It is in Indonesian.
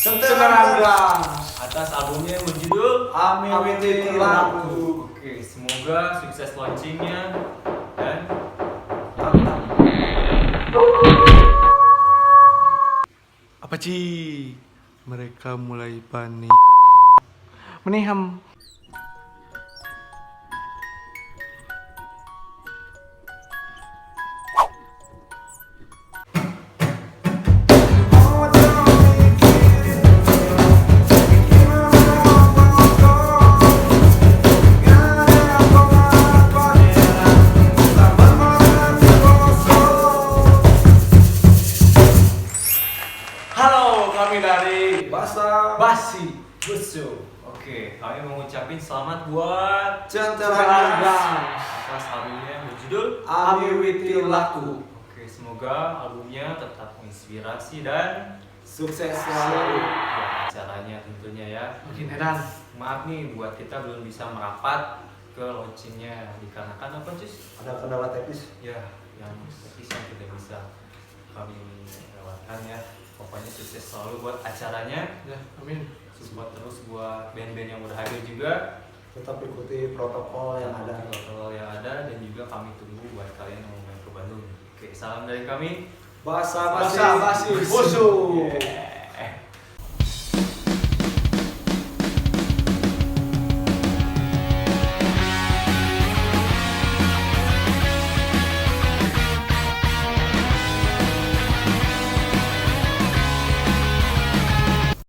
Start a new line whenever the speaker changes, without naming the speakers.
Centerangga
atas albumnya yang berjudul
Amewiti Laku.
Oke, semoga sukses launchingnya dan
Apa Ci? Mereka mulai panik. Meniham.
halo, kami dari
Basa
Basi Busu. Oke, kami mau ngucapin selamat buat
Centerangga
atas albumnya yang berjudul
Amewiti Laku.
Oke, semoga albumnya tetap menginspirasi dan
Sukses selalu.
buat acaranya tentunya ya.
Makin edan.
Maaf nih buat kita belum bisa merapat ke launchingnya dikarenakan apa Cus?
Ada kendala teknis.
Ya, yang teknis yang tidak bisa kami lewatkan ya. Pokoknya sukses selalu buat acaranya.
Ya, amin.
Support terus buat band-band yang udah hadir juga.
Tetap ikuti protokol yang ada.
Protokol yang ada dan juga kami tunggu buat kalian yang mau main ke Bandung. Oke, salam dari kami.
Basa
Basa Basi Busu.
Yeah.